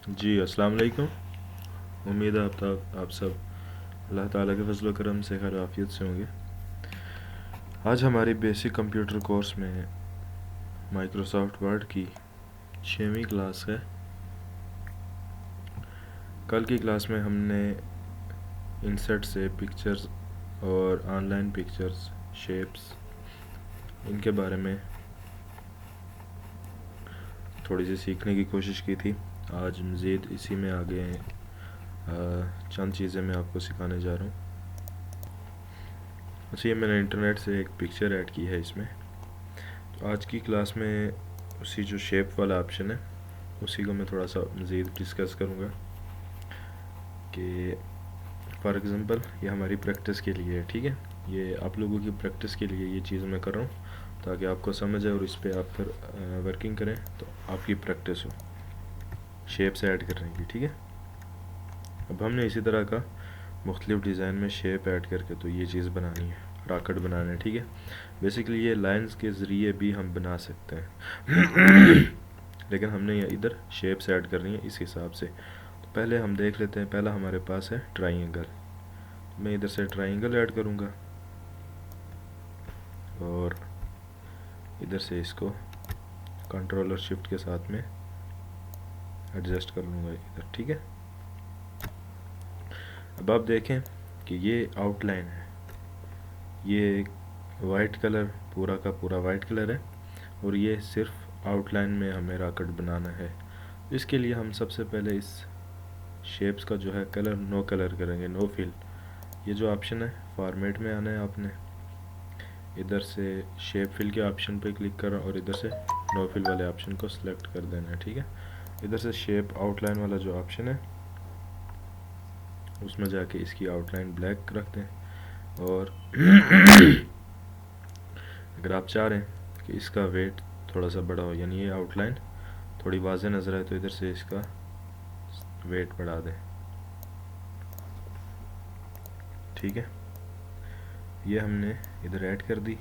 जी अस्सलाम वालेकुम। उम्मीद है आप सब अल्लाह ताला के फजल करम से खैर आफियत से होंगे। आज हमारी बेसिक कंप्यूटर कोर्स में माइक्रोसॉफ्ट वर्ड की 6वीं क्लास है। कल की क्लास में हमने इंसर्ट से पिक्चर्स और ऑनलाइन पिक्चर्स, शेप्स, इनके बारे में थोड़ी सी सीखने की कोशिश की थी। आज मज़ीद इसी में आगे चंद चीज़ें मैं आपको सिखाने जा रहा हूँ। अच्छा, ये मैंने इंटरनेट से एक पिक्चर ऐड की है इसमें। तो आज की क्लास में उसी जो शेप वाला ऑप्शन है उसी को मैं थोड़ा सा मज़ीद डिस्कस करूँगा कि फॉर एग्ज़ाम्पल ये हमारी प्रैक्टिस के लिए है, ठीक है। ये आप लोगों की प्रैक्टिस के लिए ये चीज़ मैं कर रहा हूँ ताकि आपको समझ आए और इस पर आप फिर वर्किंग करें तो आपकी प्रैक्टिस हो शेप्स ऐड करने की, ठीक है। अब हमने इसी तरह का मुख्तलिफ डिज़ाइन में शेप ऐड करके तो ये चीज़ बनानी है, रॉकेट बनाना है, ठीक है। बेसिकली ये लाइंस के ज़रिए भी हम बना सकते हैं लेकिन हमने ये इधर शेप्स ऐड करनी है इस हिसाब से। तो पहले हम देख लेते हैं। पहला हमारे पास है ट्राइंगल। मैं इधर से ट्राइंगल ऐड करूँगा और इधर से इसको कंट्रोल और शिफ्ट के साथ में एडजस्ट कर लूँगा इधर, ठीक है। अब आप देखें कि ये आउटलाइन है, ये वाइट कलर पूरा का पूरा वाइट कलर है और ये सिर्फ आउटलाइन में हमें रॉकेट बनाना है। इसके लिए हम सबसे पहले इस शेप्स का जो है कलर नो कलर करेंगे, नो फिल। ये जो ऑप्शन है फॉर्मेट में आना है, आपने इधर से शेप फिल के ऑप्शन पे क्लिक करना और इधर से नो फिल वाले ऑप्शन को सिलेक्ट कर देना है, ठीक है। इधर से शेप आउटलाइन वाला जो ऑप्शन है उसमें जाके इसकी आउटलाइन ब्लैक रखते हैं और अगर आप चाह रहे हैं कि इसका वेट थोड़ा सा बड़ा हो, यानी ये आउटलाइन थोड़ी वाज़ेह नज़र आए, तो इधर से इसका वेट बढ़ा दें, ठीक है। ये हमने इधर ऐड कर दी।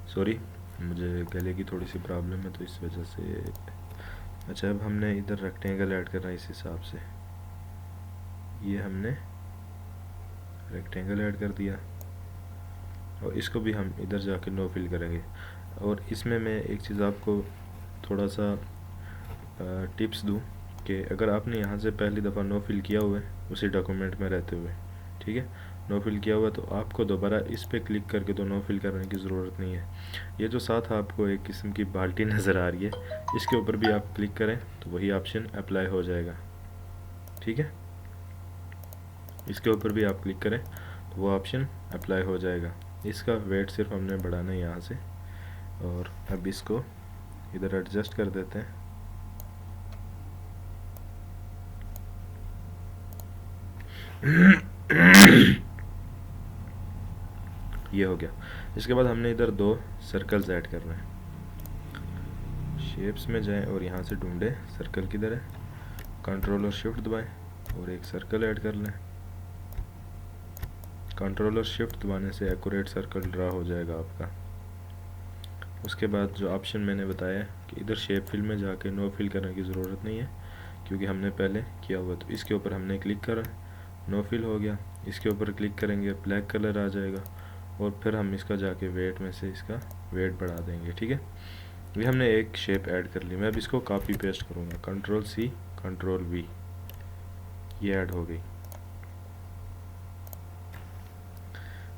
सॉरी, मुझे गले की थोड़ी सी प्रॉब्लम है तो इस वजह से। अच्छा, अब हमने इधर रेक्टेंगल ऐड करना है इस हिसाब से। ये हमने रेक्टेंगल ऐड कर दिया और इसको भी हम इधर जाके नो फिल करेंगे। और इसमें मैं एक चीज़ आपको थोड़ा सा टिप्स दूं कि अगर आपने यहाँ से पहली दफ़ा नो फिल किया हुआ है उसी डॉक्यूमेंट में रहते हुए, ठीक है, नो फिल किया हुआ, तो आपको दोबारा इस पर क्लिक करके तो नो फिल करने की ज़रूरत नहीं है। ये जो साथ आपको एक किस्म की बाल्टी नज़र आ रही है, इसके ऊपर भी आप क्लिक करें तो वही ऑप्शन अप्लाई हो जाएगा, ठीक है। इसके ऊपर भी आप क्लिक करें तो वो ऑप्शन अप्लाई हो जाएगा। इसका वेट सिर्फ हमने बढ़ाना है यहाँ से। और अब इसको इधर एडजस्ट कर देते हैं। ये हो गया। इसके बाद हमने इधर 2 सर्कल्स ऐड करना है। शेप्स में जाएं और यहाँ से ढूंढें सर्कल किधर है, कंट्रोल और शिफ्ट दबाएं और एक सर्कल ऐड कर लें। कंट्रोल और शिफ्ट दबाने से एक्यूरेट सर्कल ड्रा हो जाएगा आपका। उसके बाद जो ऑप्शन मैंने बताया कि इधर शेप फिल में जाके नो फिल करने की ज़रूरत नहीं है क्योंकि हमने पहले किया हुआ, तो इसके ऊपर हमने क्लिक करा, नो फिल हो गया। इसके ऊपर क्लिक करेंगे, ब्लैक कलर आ जाएगा और फिर हम इसका जाके वेट में से इसका वेट बढ़ा देंगे, ठीक है। ये हमने एक शेप ऐड कर ली। मैं अब इसको कॉपी पेस्ट करूँगा, कंट्रोल सी कंट्रोल वी, ये ऐड हो गई।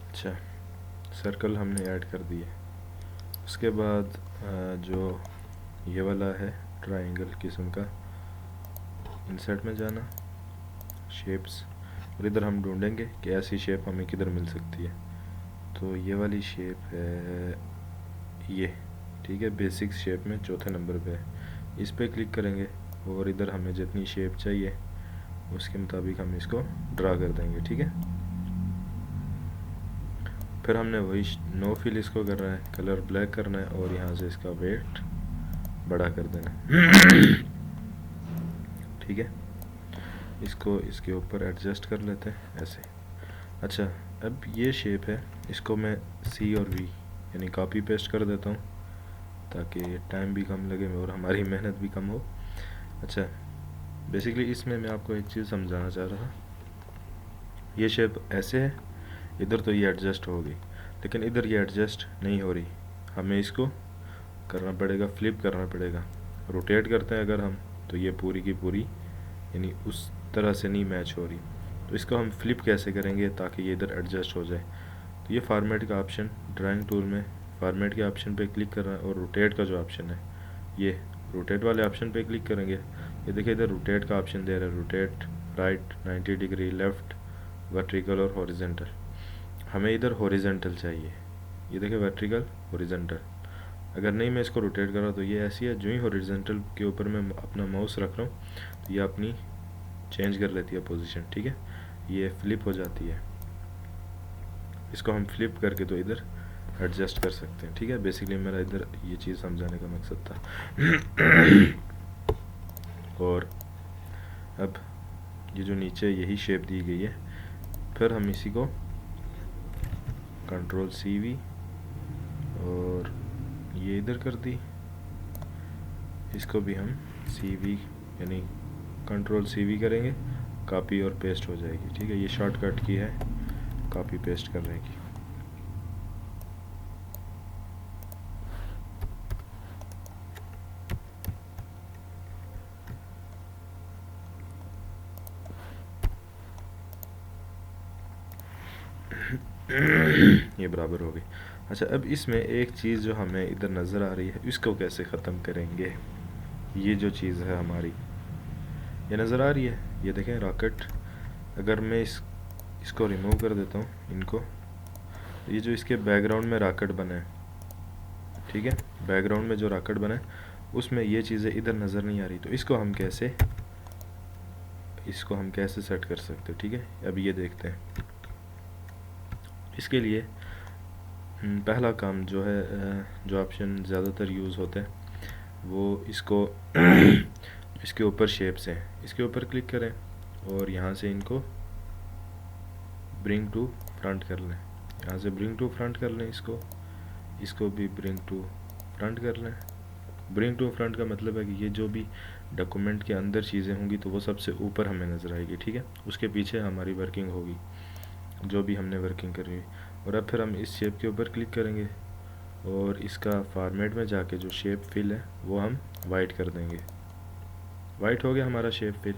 अच्छा, सर्कल हमने ऐड कर दिए। उसके बाद जो ये वाला है ट्राइंगल किस्म का, इंसर्ट में जाना, शेप्स, और इधर हम ढूंढेंगे कि ऐसी शेप हमें किधर मिल सकती है। तो ये वाली शेप है ये, ठीक है, बेसिक शेप में चौथे नंबर पे है। इस पर क्लिक करेंगे और इधर हमें जितनी शेप चाहिए उसके मुताबिक हम इसको ड्रा कर देंगे, ठीक है। फिर हमने वही नो फिल इसको करना है, कलर ब्लैक करना है और यहाँ से इसका वेट बड़ा कर देना है, ठीक है। इसको इसके ऊपर एडजस्ट कर लेते हैं ऐसे। अच्छा, अब ये शेप है, इसको मैं सी और वी यानी कॉपी पेस्ट कर देता हूँ ताकि टाइम भी कम लगे और हमारी मेहनत भी कम हो। अच्छा, बेसिकली इसमें मैं आपको एक चीज़ समझाना चाह रहा था। ये शेप ऐसे है, इधर तो ये एडजस्ट हो गई, लेकिन इधर ये एडजस्ट नहीं हो रही। हमें इसको करना पड़ेगा, फ्लिप करना पड़ेगा। रोटेट करते हैं अगर हम, तो ये पूरी की पूरी यानी उस तरह से नहीं मैच हो रही। तो इसको हम फ्लिप कैसे करेंगे ताकि ये इधर एडजस्ट हो जाए। तो ये फार्मेट का ऑप्शन, ड्राइंग टूल में फार्मेट के ऑप्शन पे क्लिक करना है और रोटेट का जो ऑप्शन है, ये रोटेट वाले ऑप्शन पे क्लिक करेंगे। ये देखिए इधर रोटेट का ऑप्शन दे रहा है, rotate right 90 degree, left, vertical और हॉरिजेंटल। हमें इधर हॉरिजेंटल चाहिए। ये देखिए वर्टिकल, हॉरिजेंटल। अगर नहीं मैं इसको रोटेट कर रहा तो ये ऐसी है। जो ही हॉरिजेंटल के ऊपर मैं अपना माउस रख रहा हूँ तो ये अपनी चेंज कर लेती है पोजीशन, ठीक है। ये फ्लिप हो जाती है। इसको हम फ्लिप करके तो इधर एडजस्ट कर सकते हैं, ठीक है। बेसिकली मेरा इधर ये चीज़ समझाने का मकसद था। और अब ये जो नीचे यही शेप दी गई है, फिर हम इसी को कंट्रोल CV और ये इधर कर दी। इसको भी हम CV यानी कंट्रोल CV करेंगे, कॉपी और पेस्ट हो जाएगी, ठीक है। ये शॉर्टकट की है कॉपी पेस्ट करने की। ये बराबर हो गई। अच्छा, अब इसमें एक चीज़ जो हमें इधर नज़र आ रही है, इसको कैसे ख़त्म करेंगे। ये जो चीज़ है हमारी, ये नज़र आ रही है, ये देखें रॉकेट। अगर मैं इसको रिमूव कर देता हूँ इनको, तो ये जो इसके बैकग्राउंड में रॉकेट बना है, ठीक है, बैकग्राउंड में जो रॉकेट बना है उसमें ये चीज़ें इधर नज़र नहीं आ रही। तो इसको हम कैसे सेट कर सकते हैं, ठीक है। अब ये देखते हैं। इसके लिए पहला काम जो है, जो ऑप्शन ज़्यादातर यूज़ होते हैं वो इसको इसके ऊपर शेप्स हैं, इसके ऊपर क्लिक करें और यहाँ से इनको ब्रिंग टू फ्रंट कर लें। यहाँ से ब्रिंग टू फ्रंट कर लें, इसको भी ब्रिंग टू फ्रंट कर लें। ब्रिंग टू फ्रंट का मतलब है कि ये जो भी डॉक्यूमेंट के अंदर चीज़ें होंगी तो वो सबसे ऊपर हमें नज़र आएगी, ठीक है। उसके पीछे हमारी वर्किंग होगी, जो भी हमने वर्किंग करी हुई। और अब फिर हम इस शेप के ऊपर क्लिक करेंगे और इसका फॉर्मेट में जाके जो शेप फिल है वो हम वाइट कर देंगे। वाइट हो गया हमारा शेप फिल।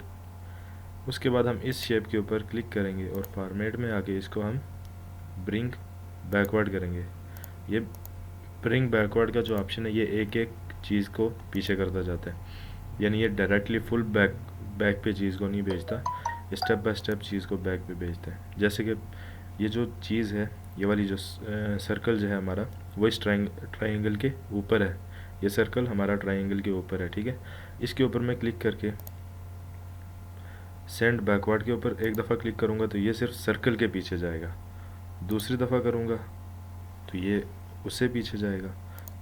उसके बाद हम इस शेप के ऊपर क्लिक करेंगे और फॉर्मेट में आके इसको हम ब्रिंग बैकवर्ड करेंगे। ये ब्रिंग बैकवर्ड का जो ऑप्शन है ये एक एक चीज़ को पीछे करता जाता है, यानी ये डायरेक्टली फुल बैक पे चीज़ को नहीं भेजता, स्टेप बाय स्टेप चीज़ को बैक पे भेजता है। जैसे कि ये जो चीज़ है, ये वाली जो सर्कल जो है हमारा, वो इस ट्रायंगल के ऊपर है। ये सर्कल हमारा ट्रायंगल के ऊपर है, ठीक है। इसके ऊपर मैं क्लिक करके सेंड बैकवर्ड के ऊपर एक दफ़ा क्लिक करूँगा तो ये सिर्फ सर्कल के पीछे जाएगा। दूसरी दफ़ा करूँगा तो ये उससे पीछे जाएगा।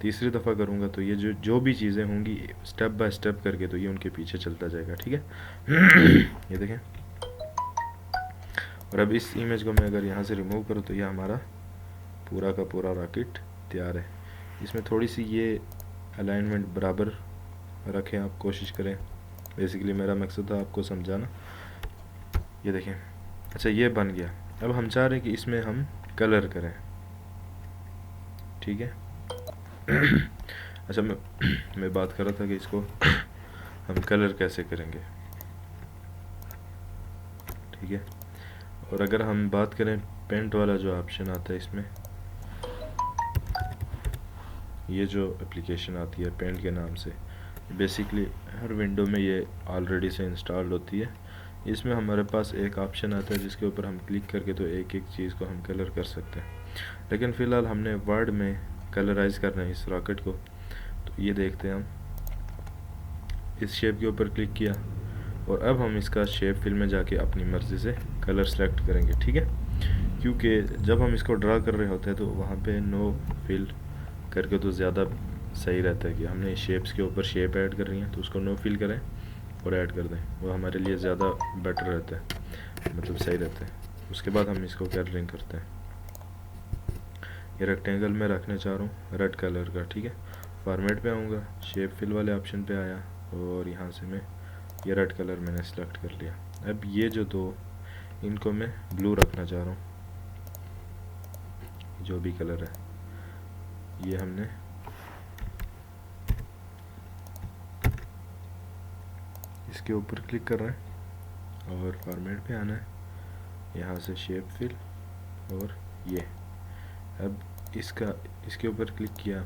तीसरी दफ़ा करूँगा तो ये जो भी चीज़ें होंगी स्टेप बाय स्टेप करके तो ये उनके पीछे चलता जाएगा, ठीक है। ये देखें। और अब इस इमेज को मैं अगर यहाँ से रिमूव करूँ तो ये हमारा पूरा का पूरा रॉकेट तैयार है। इसमें थोड़ी सी ये अलाइनमेंट बराबर रखें, आप कोशिश करें। बेसिकली मेरा मकसद था आपको समझाना। ये देखें। अच्छा, ये बन गया। अब हम चाह रहे हैं कि इसमें हम कलर करें, ठीक है। अच्छा, मैं बात कर रहा था कि इसको हम कलर कैसे करेंगे, ठीक है। और अगर हम बात करें पेंट वाला जो ऑप्शन आता है, इसमें ये जो एप्लीकेशन आती है पेंट के नाम से, बेसिकली हर विंडो में ये ऑलरेडी से इंस्टॉल होती है। इसमें हमारे पास एक ऑप्शन आता है जिसके ऊपर हम क्लिक करके तो एक एक चीज़ को हम कलर कर सकते हैं। लेकिन फ़िलहाल हमने वर्ड में कलराइज़ करना है इस रॉकेट को, तो ये देखते हैं। हम इस शेप के ऊपर क्लिक किया और अब हम इसका शेप फिल में जाके अपनी मर्ज़ी से कलर सेलेक्ट करेंगे, ठीक है। क्योंकि जब हम इसको ड्रा कर रहे होते हैं तो वहाँ पे नो फिल करके तो ज़्यादा सही रहता है कि हमने शेप्स के ऊपर शेप ऐड कर रही हैं तो उसको नो फिल करें और ऐड कर दें, वो हमारे लिए ज़्यादा बेटर रहता है, मतलब सही रहता है। उसके बाद हम इसको कलरिंग करते हैं। ये रेक्टेंगल में रखना चाह रहा हूँ रेड कलर का, ठीक है। फॉर्मेट पे आऊँगा, शेप फिल वाले ऑप्शन पे आया और यहाँ से मैं ये रेड कलर मैंने सेलेक्ट कर लिया। अब ये जो दो इनको मैं ब्लू रखना चाह रहा हूँ, जो भी कलर है ये हमने इसके ऊपर क्लिक कर रहे हैं और फॉर्मेट पे आना है, यहाँ से शेप फिल और ये। अब इसके ऊपर क्लिक किया,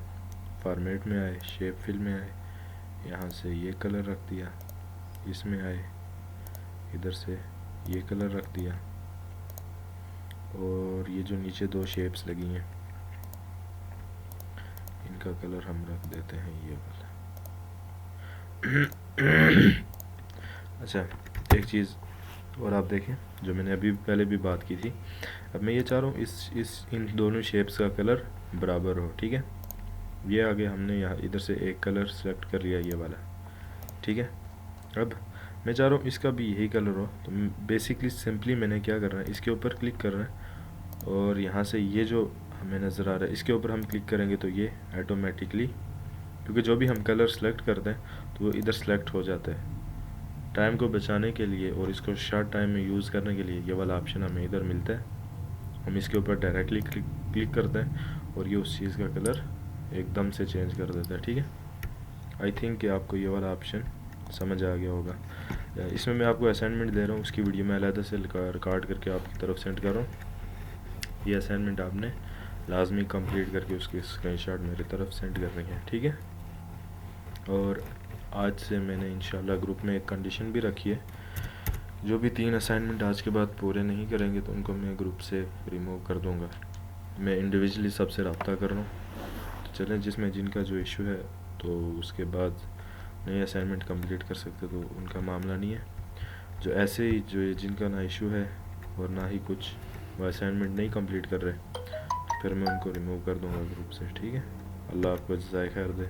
फॉर्मेट में आए, शेप फिल में आए, यहाँ से ये कलर रख दिया, इसमें आए, इधर से ये कलर रख दिया और ये जो नीचे दो शेप्स लगी हैं इनका कलर हम रख देते हैं ये वाला। अच्छा, एक चीज़ और आप देखें जो मैंने अभी पहले भी बात की थी, अब मैं ये चाह रहा हूँ इस इन दोनों शेप्स का कलर बराबर हो, ठीक है। ये आगे हमने यहाँ इधर से एक कलर सेलेक्ट कर लिया ये वाला, ठीक है। अब मैं चाह रहा हूँ इसका भी यही कलर हो, तो बेसिकली सिंपली मैंने क्या करना है, इसके ऊपर क्लिक करना है और यहाँ से ये जो हमें नज़र आ रहा है इसके ऊपर हम क्लिक करेंगे तो ये ऑटोमेटिकली, क्योंकि जो भी हम कलर सेलेक्ट करते हैं तो वो इधर सेलेक्ट हो जाता है। टाइम को बचाने के लिए और इसको शॉर्ट टाइम में यूज़ करने के लिए ये वाला ऑप्शन हमें इधर मिलता है, हम इसके ऊपर डायरेक्टली क्लिक करते हैं और ये उस चीज़ का कलर एकदम से चेंज कर देता है, ठीक है। आई थिंक कि आपको ये वाला ऑप्शन समझ आ गया होगा। इसमें मैं आपको असाइनमेंट दे रहा हूँ, उसकी वीडियो मैं अलग से रिकॉर्ड करके आपकी तरफ सेंड कर रहा हूँ। ये असाइनमेंट आपने लाजमी कंप्लीट करके उसकी स्क्रीनशॉट मेरी तरफ सेंड करनी है, ठीक है। और आज से मैंने इंशाल्लाह ग्रुप में एक कंडीशन भी रखी है, जो भी 3 असाइनमेंट आज के बाद पूरे नहीं करेंगे तो उनको मैं ग्रुप से रिमूव कर दूंगा। मैं इंडिविजुअली सबसे रब्ता कर रहा हूँ, तो चलें जिसमें जिनका जो इशू है तो उसके बाद नए असाइनमेंट कंप्लीट कर सकते तो उनका मामला नहीं है। जो ऐसे ही जो जिनका ना इशू है और ना ही कुछ वो असाइनमेंट नहीं कंप्लीट कर रहे, फिर मैं उनको रिमूव कर दूंगा ग्रुप से, ठीक है। अल्लाह आपको जज़ाए खैर दे।